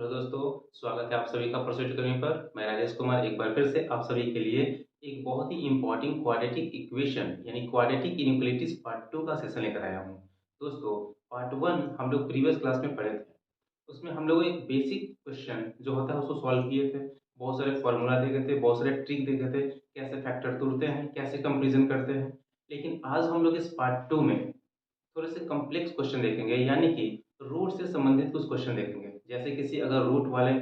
Hello दोस्तों, स्वागत है आप सभी का परसुएट करने पर। मैं राजेश कुमार एक बार फिर से आप सभी के लिए एक बहुत ही इम्पोर्टेंट क्वाड्रेटिक इक्वेशन यानी क्वाड्रेटिक इनइक्वालिटीज पार्ट 2 का सेशन लेकर आया हूँ। दोस्तों, पार्ट 1 हम लोग प्रीवियस क्लास में पढ़े थे। उसमें हम लोग एक बेसिक क्वेश्चन जो होता है उसको सॉल्व किए थे। बहुत सारे फॉर्मूला देखे थे, बहुत सारे ट्रिक देखे थे, कैसे फैक्टर तोड़ते हैं, कैसे कंपेरिजन करते हैं। लेकिन आज हम लोग इस पार्ट 2 में थोड़े से कॉम्प्लेक्स क्वेश्चन देखेंगे, यानी कि रूट से संबंधित कुछ क्वेश्चन देखेंगे। जैसे किसी अगर रूट वाले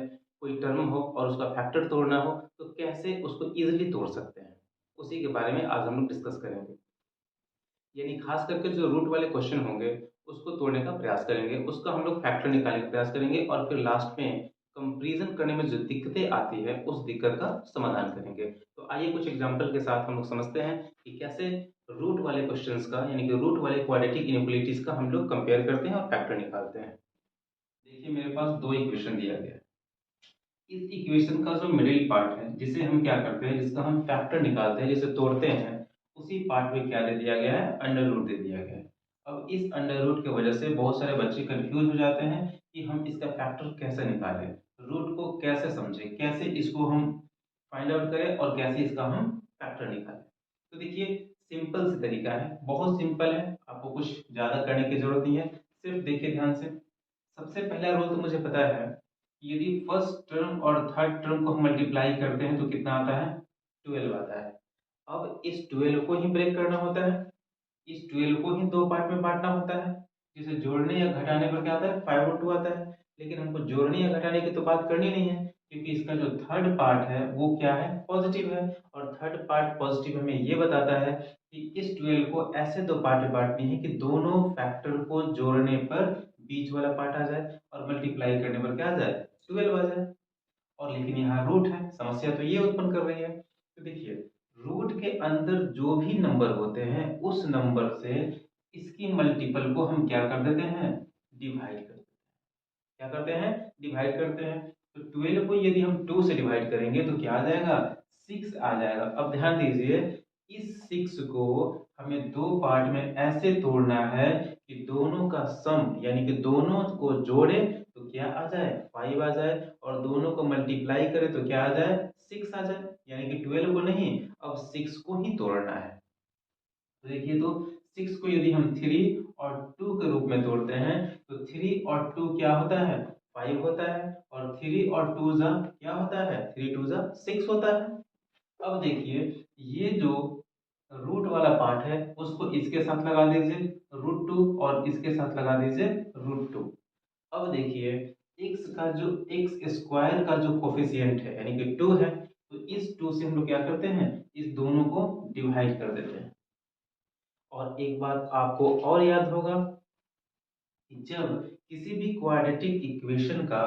कोई टर्म हो और उसका फैक्टर तोड़ना हो तो कैसे उसको इजीली तोड़ सकते हैं, उसी के बारे में आज हम लोग डिस्कस करेंगे। यानी खास करके जो रूट वाले क्वेश्चन होंगे उसको तोड़ने का प्रयास करेंगे, उसका हम लोग फैक्टर निकालने का प्रयास करेंगे और फिर लास्ट में कंपैरिजन करने में जो दिक्कतें आती है उस दिक्कत का समाधान करेंगे। तो आइए कुछ एग्जांपल के साथ हम लोग समझते हैं कि कैसे रूट वाले क्वेश्चंस का यानी कि रूट वाले क्वाड्रेटिक इनइक्वालिटीज का हम लोग कंपेयर करते हैं और फैक्टर निकालते हैं। देखिए, मेरे पास दो इक्वेशन दिया गया है। इस इक्वेशन का जो मिडिल पार्ट है जिसे हम क्या करते हैं, जिसका हम फैक्टर निकालते हैं, जिसे तोड़ते हैं, उसी पार्ट में क्या दे दिया गया है, अंडर रूट दे दिया गया है। अब इस अंडर रूट की वजह से बहुत सारे बच्चे कंफ्यूज हो जाते हैं कि हम इसका फैक्टर कैसे निकालें, रूट को कैसे समझें, कैसे इसको हम फाइंड आउट करें और कैसे इसका हम फैक्टर निकालें। तो देखिए, सिंपल सी तरीका है, बहुत सिंपल है, आपको कुछ ज्यादा करने की जरूरत नहीं है। सिर्फ देखिए ध्यान से। सबसे पहला रूल तो मुझे पता है कि यदि फर्स्ट टर्म और थर्ड टर्म को हम मल्टीप्लाई करते हैं तो कितना आता है, 12 आता है। अब इस 12 को ही ब्रेक करना होता है, इस 12 को ही दो पार्ट में बांटना होता है, जिसे जोड़ने या घटाने पर क्या आता है, 5/2 आता है। लेकिन हमको जोड़ने या घटाने की तो बात करनी नहीं है, क्योंकि इसका जो थर्ड पार्ट है वो क्या है, पॉजिटिव है। और थर्ड पार्ट पॉजिटिव हमें ये बताता है कि इस 12 को ऐसे दो पार्ट में बांटनी है कि दोनों फैक्टर को जोड़ने पर बीच वाला पार्ट आ जाए और मल्टीप्लाई करने पर क्या आ जाए, 12 आ जाए। और लेकिन यहाँ रूट है, समस्या तो ये उत्पन्न कर रही है। तो देखिए, रूट के अंदर जो भी नंबर होते हैं उस नंबर से इसकी मल्टीपल को हम क्या कर देते हैं, डिवाइड कर देते हैं। क्या करते हैं, डिवाइड करते हैं। तो 12 को यदि हम 2 से डिवाइड करेंगे तो क्या आ जाएगा, 6 आ जाएगा। अब ध्यान दीजिए, इस 6 को हमें दो पार्ट में ऐसे तोड़ना है कि दोनों का सम यानी कि दोनों को जोड़े तो क्या आ जाए, 5 आ जाए, और दोनों को मल्टीप्लाई करें तो क्या आ जाए, 6 आ जाए। यानी कि 12 को नहीं, अब 6 को ही तोड़ना है। तो देखिए, तो 6 को यदि हम 3 और 2 के रूप में तोड़ते हैं तो 3 और 2 क्या होता है, 5 होता है। और 3 और 2 जा क्या होता है, 3 2 जा 6 होता है। अब देखिए, ये जो रूट वाला पार्ट है उसको इसके साथ लगा दीजिए √2 और इसके साथ लगा दीजिए √2। अब देखिए, x का जो x स्क्वायर का जो कोफिशिएंट है यानी कि 2 है, तो इस 2 से हम लोग क्या करते हैं, इस दोनों को डिवाइड कर देते हैं। और एक बात आपको और याद होगा कि जब किसी भी क्वाड्रेटिक इक्वेशन का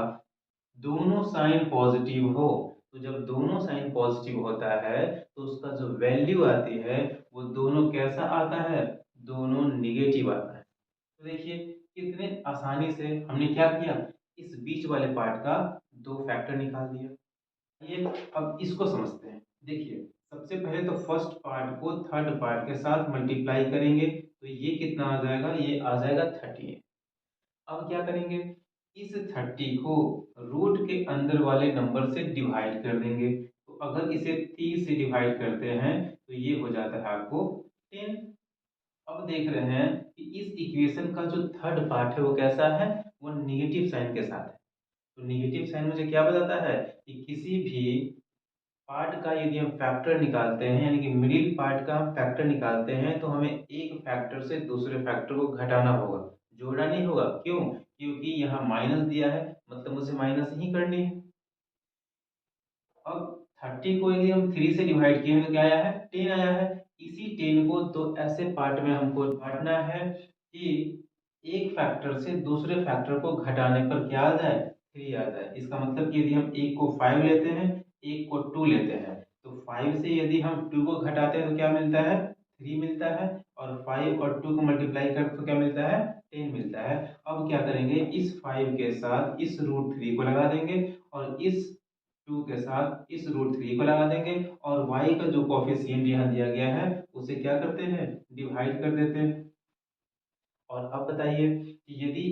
दोनों साइन पॉजिटिव हो, तो जब दोनों साइन पॉजिटिव होता है तो उसका जो वैल्यू आती है वो दोनों कैसा आता है, दोनों निगेटिव आता है। तो देखिए, कितने आसानी से हमने क्या किया, इस बीच वाले पार्ट का दो फैक्टर निकाल दिया। ये अब इसको समझते हैं। देखिए, सबसे पहले तो फर्स्ट पार्ट को थर्ड पार्ट के साथ मल्टीप्लाई करेंगे तो ये कितना आ जाएगा, ये आ जाएगा 30। अब क्या करेंगे, इस 30 को रूट के अंदर वाले नंबर से डिवाइड कर देंगे। तो अगर इसे 30 से डिवाइड करते हैं तो ये हो जाता है आपको 10। अब देख रहे हैं कि इस इक्वेशन का जो थर्ड पार्ट है वो कैसा है, वो निगेटिव साइन के साथ है। तो निगेटिव साइन मुझे क्या बताता है कि किसी भी पार्ट का यदि हम फैक्टर निकालते हैं यानी कि मिडिल पार्ट का हम फैक्टर निकालते हैं तो हमें एक फैक्टर से दूसरे फैक्टर को घटाना होगा, जोड़ना नहीं होगा। क्यों, क्योंकि यहाँ माइनस दिया है, मतलब मुझे माइनस ही करनी है। अब 30 को यदि हम 3 से डिवाइड किए हैं तो क्या आया है, 10 आया है। इसी 10 को तो ऐसे पार्ट में हमको बांटना है कि एक फैक्टर से दूसरे फैक्टर को घटाने पर क्या आ जाए, 3 आ जाए। इसका मतलब कि यदि हम एक को 5 लेते हैं, एक को 2 लेते हैं, तो 5 से यदि हम 2 को घटाते हैं तो क्या मिलता है, 3 मिलता है। और 5 और 2 को मल्टीप्लाई करते तो क्या मिलता है, 10 मिलता है। अब क्या करेंगे, इस 5 के साथ इस √3 को लगा देंगे और इस 2 के साथ इस √3 को लगा देंगे और y का जो कोफिशिएंट यहाँ दिया गया है उसे क्या करते हैं, डिवाइड कर देते हैं। और अब बताइए कि यदि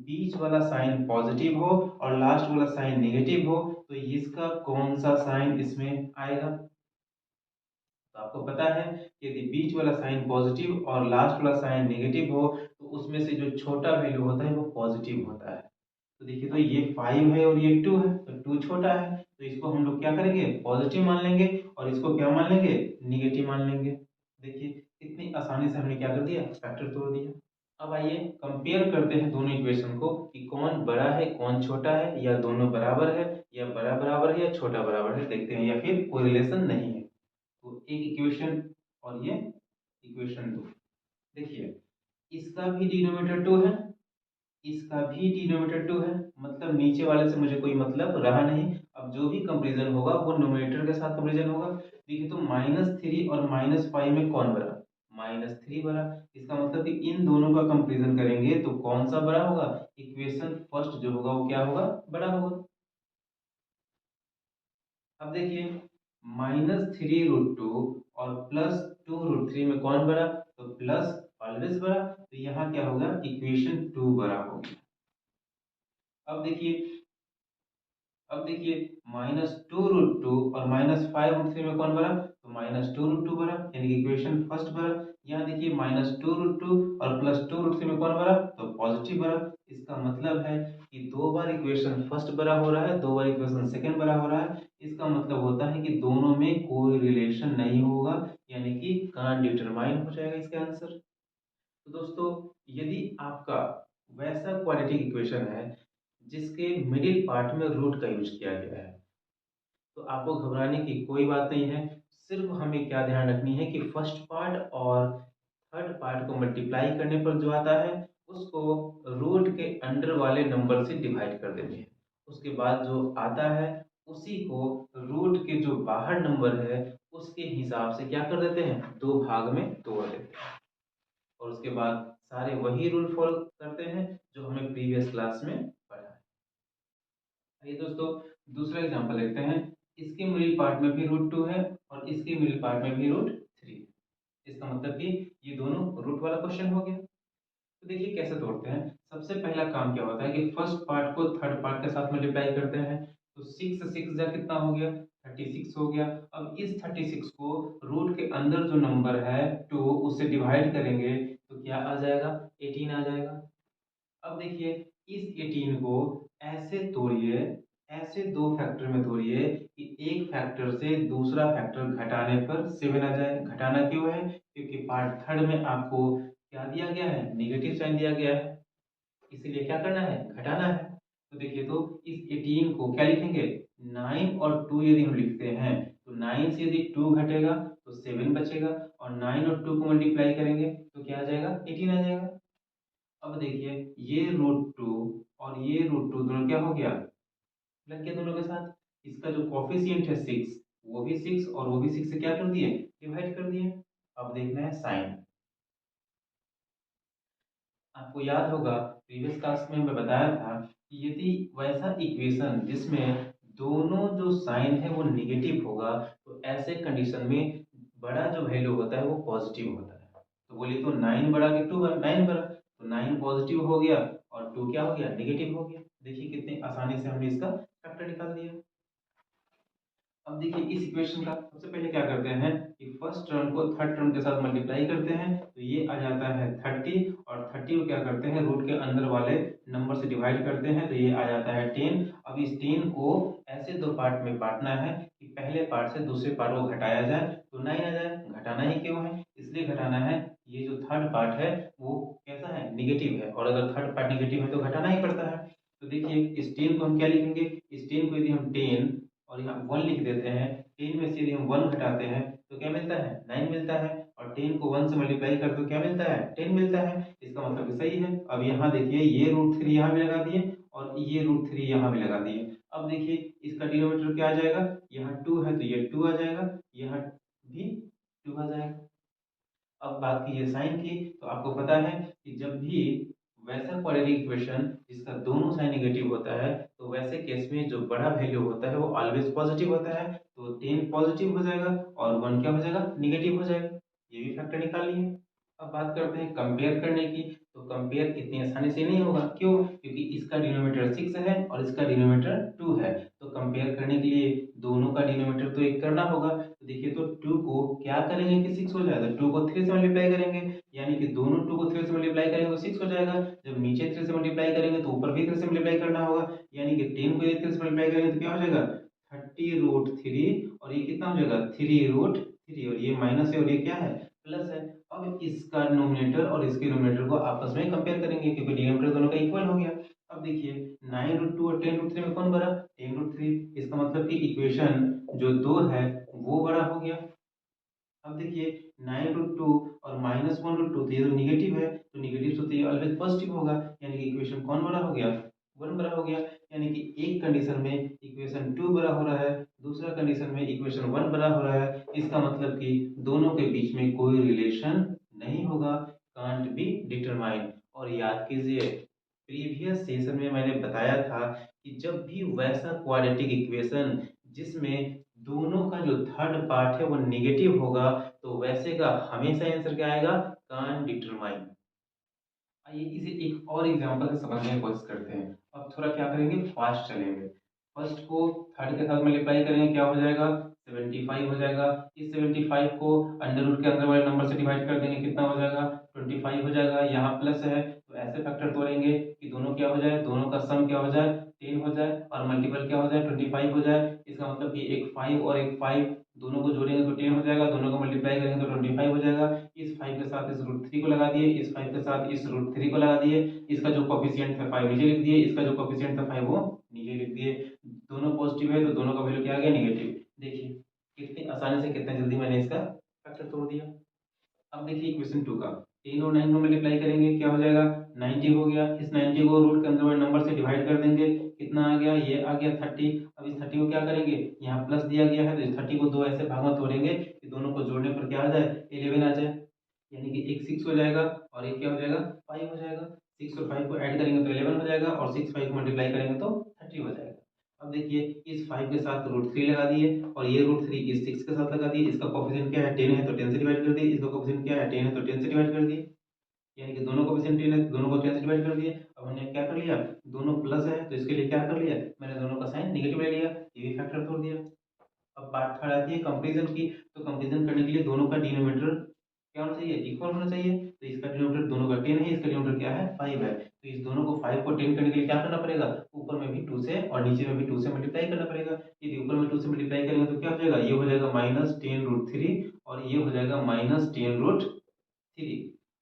बीच वाला साइन पॉजिटिव हो और लास्ट वाला साइन नेगेटिव हो, तो इसका कौन सा साइन इसमें आएगा? तो आपको पता है कि यदि बीच वाला साइन पॉजिटिव और लास्ट वाला साइन नेगेटिव हो, तो उसमें से जो छोटा वैल्यू होता है वो पॉजिटिव होता है। तो देखिए, तो ये 5 है और ये 2 है, तो 2 छोटा है, तो इसको हम लोग क्या करेंगे, पॉजिटिव मान लेंगे, और इसको क्या मान लेंगे, निगेटिव मान लेंगे। देखिए कितनी आसानी से हमने क्या कर दिया, फैक्टर तोड़ दिया। अब आइए कंपेयर करते हैं दोनों इक्वेशन को कि कौन बड़ा है कौन छोटा है, या दोनों बराबर है, या बड़ा बराबर है या छोटा बराबर है, देखते हैं, या फिर कोई रिलेशन नहीं है। तो एक इक्वेशन और ये इक्वेशन 2, देखिए इसका भी डिनोमिनेटर 2 है, इसका भी डिनोमिनेटर 2 है, मतलब नीचे वाले से मुझे कोई मतलब रहा नहीं। अब जो भी कंपैरिजन होगा वो न्यूमरेटर के साथ कंपैरिजन होगा। देखिए तो -3 और -5 में कौन बड़ा, -3 बड़ा। इसका मतलब कि इन दोनों का कंपैरिजन करेंगे तो कौन सा बड़ा होगा, इक्वेशन फर्स्ट जो होगा वो क्या होगा, बड़ा होगा। अब देखिए -3√2 और +2√3 में कौन बड़ा, तो प्लस ऑलवेज बड़ा, तो यहाँ क्या होगा, इक्वेशन 2 बड़ा होगा। अब देखिए, -2√2 और -5√3 में कौन बड़ा, तो -2√2 बड़ा, यानी कि इक्वेशन फर्स्ट बड़ा। यहाँ देखिए -2√2 और +2√3 में कौन बड़ा, तो पॉजिटिव बड़ा। इसका मतलब है कि दो बार इक्वेशन फर्स्ट बड़ा हो रहा है, दो बार इक्वेशन सेकंड बड़ा हो रहा है। इसका मतलब होता है कि दोनों में कोई रिलेशन नहीं होगा, यानी कि कान डिटरमाइन हो जाएगा इसका आंसर। तो दोस्तों, यदि आपका वैसा क्वाड्रेटिक इक्वेशन है जिसके मिडिल पार्ट में रूट का यूज किया गया है, तो आपको घबराने की कोई बात नहीं है। सिर्फ हमें क्या ध्यान रखनी है कि फर्स्ट पार्ट और थर्ड पार्ट को मल्टीप्लाई करने पर जो आता है उसको रूट के अंडर वाले नंबर से डिवाइड कर देते हैं। उसके बाद जो आता है उसी को रूट के जो बाहर नंबर है उसके हिसाब से क्या कर देते हैं, दो भाग में तोड़ देते हैं, और उसके बाद सारे वही रूल फॉलो करते हैं जो हमें प्रीवियस क्लास में पढ़ा है। आइए दोस्तों, दूसरा एग्जांपल देखते हैं। इसके मिडिल पार्ट में भी रूट 2 है और इसके मिडिल पार्ट में भी रूट 3 है। इसका मतलब कि ये दोनों रूट वाला क्वेश्चन हो गया। तो देखिए कैसे तोड़ते हैं। सबसे पहला काम क्या होता है कि फर्स्ट पार्ट को थर्ड पार्ट के साथ मल्टीप्लाई करते हैं। तो 6 6 जा कितना हो गया, 36 हो गया। अब इस 36 को रूट के अंदर जो नंबर है 2 उससे डिवाइड करेंगे तो क्या आ जाएगा, 18 आ जाएगा। अब देखिए इस 18 को ऐसे तोड़िए, ऐसे दो फैक्टर में तोड़िए कि एक फैक्टर से दूसरा फैक्टर घटाने पर 7 आ जाए। घटाना क्यों है, क्योंकि पार्ट थर्ड में आपको क्या दिया गया है, नेगेटिव साइन दिया गया है, इसीलिए क्या करना है, घटाना है। तो देखिए तो इस 18 को क्या लिखेंगे, 9 और 2 यदि हम लिखते हैं तो 9 से यदि 2 घटेगा तो 7 बचेगा, और 9 और 2 को मल्टीप्लाई करेंगे तो क्या आ जाएगा, 18 आ जाएगा। अब देखिए ये √2 और ये √2 दोनों क्या हो गया, लग गया दोनों के साथ। इसका जो कोफिशिएंट है 6, वो भी 6 और वो भी 6 से क्या कर दिए, डिवाइड कर दिए। अब देखना है साइन। आपको याद होगा प्रीवियस क्लास में मैं बताया था कि यदि वैसा इक्वेशन जिसमें दोनों जो साइन है वो निगेटिव होगा, तो ऐसे कंडीशन में बड़ा जो वैल्यू होता है वो पॉजिटिव होता है। तो बोलिए तो 9 बड़ा कि 2 बड़ा, 9 बड़ा, तो 9 पॉजिटिव हो गया और 2 क्या हो गया, नेगेटिव हो गया। देखिए कितने आसानी से हमने इसका फैक्टर निकाल दिया। अब देखिए इस इक्वेशन का सबसे पहले क्या करते हैं कि फर्स्ट टर्म को थर्ड टर्म के साथ मल्टीप्लाई करते हैं, तो ये आ जाता है 30, और 30 को क्या करते हैं रूट के अंदर वाले नंबर से डिवाइड करते हैं, तो ये आ जाता है 10। अब इस 10 को ऐसे दो पार्ट में बांटना है कि पहले पार्ट से दूसरे पार्ट को घटाया जाए तो 9 आ जाए। घटाना ही क्यों है, इसलिए घटाना है, ये जो थर्ड पार्ट है वो कैसा है, निगेटिव है, और अगर थर्ड पार्ट निगेटिव है तो घटाना ही पड़ता है। तो देखिए इस 10 को हम क्या लिखेंगे, इस 10 को यदि हम 10 और यहाँ 1 लिख देते हैं, 10 में से यदि हम 1 घटाते हैं तो क्या मिलता है, 9 मिलता है, और 10 को 1 से मल्टीप्लाई कर तो क्या मिलता है, 10 मिलता है। इसका मतलब कि सही है। अब यहाँ देखिए ये √3 यहाँ भी लगा दिए और ये √3 यहाँ भी लगा दिए। अब देखिए इसका डिनोमिनेटर क्या आ जाएगा, यहाँ 2 है तो ये 2 आ जाएगा, यहाँ भी 2 आ जाएगा। अब बात कीजिए साइन की, तो आपको पता है कि जब भी वैसा क्वाड्रेटिक इक्वेशन जिसका दोनों साइन नेगेटिव होता है, तो वैसे केस में जो बड़ा वैल्यू होता है वो ऑलवेज पॉजिटिव होता है। तो 10 पॉजिटिव हो जाएगा और 1 क्या हो जाएगा, निगेटिव हो जाएगा। ये भी फैक्टर निकाल लिए। अब बात करते हैं कंपेयर करने की। तो कंपेयर इतनी आसानी से नहीं होगा। क्यों? क्योंकि इसका डिनोमिनेटर 6 है और इसका डिनोमिनेटर 2 है। तो कंपेयर करने के लिए दोनों का डिनोमिनेटर तो एक करना होगा। तो देखिए, तो 2 को क्या करेंगे कि 6 हो जाएगा, 2 को 3 से मल्टीप्लाई करेंगे, यानी कि दोनों 2 को 3 से मल्टीप्लाई करेंगे तो 6 हो जाएगा। जब नीचे 3 से मल्टीप्लाई करेंगे तो ऊपर भी 3 से मल्टीप्लाई करना होगा, यानी कि 10 को 3 से मल्टीप्लाई करेंगे तो क्या हो जाएगा 30√3, और ये कितना हो जाएगा 3√3, और ये माइनस है और ये क्या है प्लस है। अब इसका नोमिनेटर और इसके नोमिनेटर को आपस में कंपेयर करेंगे क्योंकि डिनोमिनेटर दोनों का इक्वल हो गया। अब देखिए 9√2 और 10√3 में कौन बड़ा, 10√3। इसका मतलब कि इक्वेशन जो दो है वो बड़ा हो गया। अब देखिए 9√2 और -1√2, तो ये तो निगेटिव है, तो निगेटिव तो ये ऑलवेज पॉजिटिव होगा, यानी कि इक्वेशन कौन बड़ा हो गया 1 बड़ा हो गया। यानी कि एक कंडीशन में इक्वेशन 2 बड़ा हो रहा है, दूसरा कंडीशन में इक्वेशन 1 बड़ा हो रहा है। इसका मतलब कि दोनों के बीच में कोई रिलेशन नहीं होगा, कांट बी डिटरमाइन। और याद कीजिए, प्रीवियस सेशन में मैंने बताया था कि जब भी वैसा क्वाड्रेटिक इक्वेशन जिसमें दोनों का जो थर्ड पार्ट है वो नेगेटिव होगा, तो वैसे का हमेशा आंसर क्या आएगा, कान डिटरमाइन। आइए इसे एक और एग्जांपल से समझने की कोशिश करते हैं। अब थोड़ा क्या करेंगे, फास्ट चलेंगे। फर्स्ट को थर्ड के साथ मल्टीप्लाई करेंगे, क्या हो जाएगा 75 हो जाएगा। इस 75 को अंडर रूट के अंदर वाले नंबर से डिवाइड कर देंगे, कितना हो जाएगा 25 हो जाएगा। यहाँ प्लस है तो ऐसे फैक्टर तोड़ेंगे कि दोनों क्या हो जाए, दोनों का सम क्या हो जाए 10 हो जाए, और मल्टीपल क्या हो जाए 25 हो जाए। इसका मतलब कि एक 5 और एक 5 दोनों को जोड़ेंगे तो 10 हो जाएगा, दोनों को मल्टीप्लाई करेंगे तो 25 हो जाएगा। इस 5 के साथ इस √3 को लगा दिए, इस 5 के साथ इस √3 को लगा दिए। इसका जो कोफिशिएंट था 5 नीचे लिख दिए, इसका जो कोफिशिएंट था 5 वो नीचे लिख दिए। दोनों पॉजिटिव है तो दोनों का वैल्यू क्या आ गया नेगेटिव। देखिए कितनी आसानी से, कितनी जल्दी मैंने इसका फैक्टर तोड़ दिया। अब देखिए इक्वेशन 2 का 10 और 9 को मल्टीप्लाई करेंगे, क्या हो जाएगा 90 हो गया। इस 90 को रूट के अंदर वाले नंबर से डिवाइड कर देंगे, कितना आ गया, ये आ गया 30। अब इस 30 को क्या करेंगे, यहाँ प्लस दिया गया है तो इस 30 को दो ऐसे भाग में तोड़ेंगे कि दोनों को जोड़ने पर क्या आ जाए 11 आ जाए, यानी कि एक 6 हो जाएगा और एक क्या हो जाएगा 5 हो जाएगा। 6 और 5 को ऐड करेंगे तो 11 हो जाएगा, और 6 5 को मल्टीप्लाई करेंगे तो 30 हो जाएगा। अब देखिए इस 5 के साथ √3 लगा दिए, और ये √3 इस 6 के साथ लगा दिए। इसका कोफिशिएंट क्या है 10 है तो 10 से डिवाइड कर दिए, इसका कोफिशिएंट क्या है 10 है तो 10 से डिवाइड कर दिए, यानी कि दोनों कोफिशिएंट 10 है तो दोनों को 10 से डिवाइड कर दिए। अब हमने क्या कर लिया, दोनों प्लस है तो इसके लिए क्या कर लिया, मैंने दोनों का साइन नेगेटिव ले लिया, ये भी फैक्टर तोड़ दिया। अब बात थर्ड आती है कंपैरिजन की। तो कंपैरिजन करने के लिए दोनों का डिनोमिनेटर क्या होना चाहिए, इक्वल होना चाहिए। तो इसका डिनोमिनेटर दोनों का 10 है, इसका डिनोमिनेटर क्या है 5 है, तो इस दोनों को 5 को 10 करने के लिए क्या करना पड़ेगा, ऊपर में भी 2 से और नीचे में भी 2 से मल्टीप्लाई करना पड़ेगा। यदि ऊपर में 2 से मल्टीप्लाई करेंगे तो क्या हो जाएगा, ये हो जाएगा -10√3, और ये हो जाएगा -10√3।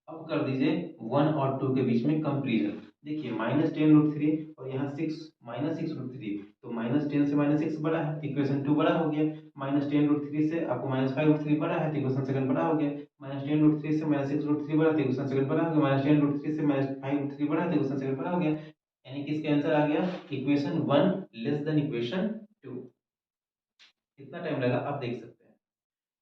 अब कर दीजिए 1 और 2 के बीच में कंपैरिजन। देखिए -10√3 और यहाँ 6 -6√3, तो -10 से -6 बड़ा है तो इक्वेशन 2 बड़ा हो गया। -10√3 से आपको -5√3 बड़ा है तो इक्वेशन सेकंड बड़ा हो गया। -10√3 से -6√3 बड़ा है तो इक्वेशन सेकंड बड़ा हो गया। -10√3 से -5√3 बड़ा है तो इक्वेशन सेकंड बड़ा हो गया। यानी कि इसका आंसर आ गया इक्वेशन 1 लेस देन इक्वेशन 2। कितना टाइम लगा आप देख सकते हैं।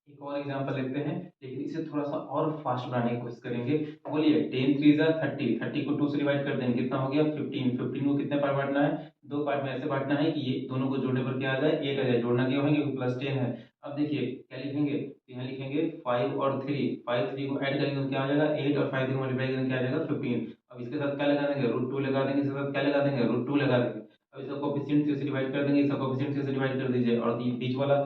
एक और एग्जांपल लेते हैं, लेकिन इसे थोड़ा सा और फास्ट बनाने की कोशिश करेंगे। बोलिए 10 3 जा 30, 30 को 2 से डिवाइड कर देंगे, कितना हो गया 15, 15 को कितने पार्ट बांटना है, दो पार्ट में ऐसे बांटना है कि ये दोनों को जोड़ने पर क्या आ जाए 8 आ जाए, जोड़ना क्या होगा क्योंकि +10 है। अब देखिए क्या लिखेंगे, तो यहाँ लिखेंगे 5 और 3, 5 3 को ऐड करेंगे तो क्या आ जाएगा 8, और 5 3 को मल्टीप्लाई करेंगे क्या आ जाएगा 15। अब इसके साथ क्या लगा देंगे √2 लगा देंगे, इसके साथ क्या लगा देंगे √2 लगा देंगे। अब इसका कोएफिशिएंट से डिवाइड कर देंगे, इसका कोएफिशिएंट से डिवाइड कर दीजिए, और ये बीच वाला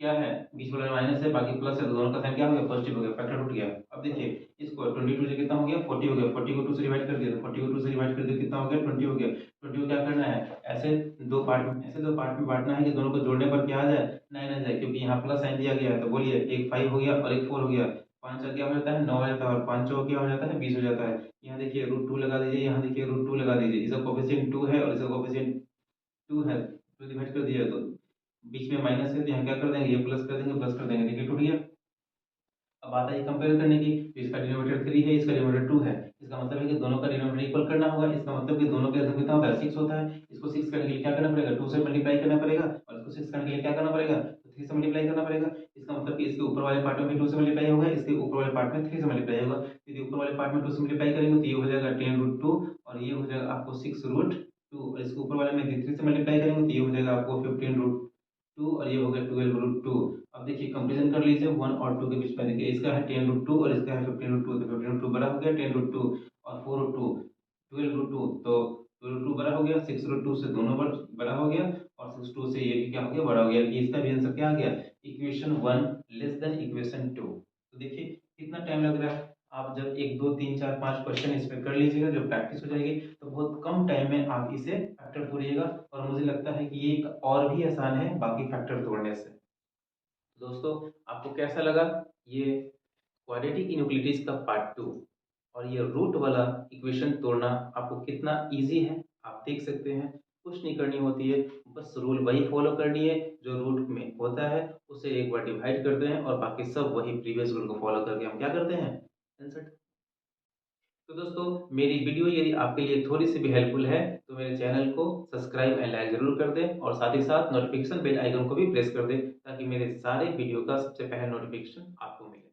क्या है, बीच वाला माइनस है बाकी प्लस है, तो दोनों का साइन क्या हो गया पॉजिटिव हो गया, फैक्टर टूट गया। अब देखिए इसको 22 से कितना हो गया 40 हो गया, 40 को 2 से डिवाइड कर दिया तो 40 को 2 से डिवाइड कर दिया कितना हो गया 20 हो गया। 20 को क्या करना है, ऐसे दो पार्ट में बांटना है कि दोनों को जोड़ने पर क्या आ जाए 9 आ जाए, क्योंकि यहाँ प्लस साइन दिया गया है। तो बोलिए एक 5 हो गया और एक 4 हो गया, 5 का क्या हो जाता है 9 हो जाता है, और 5 क्या हो जाता है 20 हो जाता है। यहाँ देखिए √2 लगा दीजिए, यहाँ देखिए √2 लगा दीजिए, इसका कोफिशिएंट 2 है और इसका कोफिशिएंट 2 है, तो डिवाइड कर दिया तो बीच में माइनस है तो यहाँ क्या कर देंगे ये प्लस कर देंगे, प्लस कर देंगे, देखिए टूट गया। अब बात आई कंपेयर करने की, तो इसका डिनोमिनेटर 3 है, इसका डिनोमिनेटर 2 है, इसका मतलब है कि दोनों का डिनोमिनेटर इक्वल करना होगा। इसका मतलब कि दोनों के कितना होता है 6 होता है। इसको 6 करने के लिए क्या करना पड़ेगा 2 से मल्टीप्लाई करना पड़ेगा, और इसको 6 करने के लिए क्या करना पड़ेगा तो 3 से मल्टीप्लाई करना पड़ेगा। इसका मतलब कि इसके ऊपर वाले पार्ट में भी 2 से मल्टीप्लाई होगा, इसके ऊपर वाले पार्ट में 3 से मल्टीप्लाई होगा। यदि ऊपर वाले पार्ट में 2 से मल्टीप्लाई करेंगे तो ये हो जाएगा 10√2, और ये हो जाएगा आपको 6√2, और इसके ऊपर वाले में 3 से मल्टीप्लाई करेंगे तो ये हो जाएगा आपको 15√2, और ये हो गया 12√2। अब देखिए कंपेरिजन कर लीजिए 1 और 2 के बीच में, देखिए इसका है 10√2 और इसका है 15√2, तो 15√2 बड़ा हो गया 10√2, और 4/2 12/2 तो 12/2 बड़ा हो गया, 6/2 से दोनों बड़ा हो गया और 6/2 से ये भी क्या हो गया, बड़ा हो गया। कि इसका भी आंसर क्या आ गया, इक्वेशन 1 लेस देन इक्वेशन 2। तो देखिए कितना टाइम लग रहा है। आप जब 1 2 3 4 5 क्वेश्चन इस पे कर लीजिएगा, जब प्रैक्टिस हो जाएगी तो बहुत कम टाइम में आप इसे फैक्टर तोड़िएगा। और मुझे लगता है कि ये और भी आसान है बाकी फैक्टर तोड़ने से। दोस्तों आपको कैसा लगा ये क्वाड्रेटिक इनइक्वालिटीज का पार्ट 2, और ये रूट वाला इक्वेशन तोड़ना आपको कितना इजी है आप देख सकते हैं। कुछ नहीं करनी होती है, बस रूल वही फॉलो करनी है जो रूट में होता है, उसे एक बार डिवाइड करते हैं और बाकी सब वही प्रीवियस रूल को फॉलो करके हम क्या करते हैं, आंसर। तो दोस्तों मेरी वीडियो यदि आपके लिए थोड़ी सी भी हेल्पफुल है तो मेरे चैनल को सब्सक्राइब एंड लाइक जरूर कर दें, और साथ ही साथ नोटिफिकेशन बेल आइकन को भी प्रेस कर दें ताकि मेरे सारे वीडियो का सबसे पहले नोटिफिकेशन आपको मिले।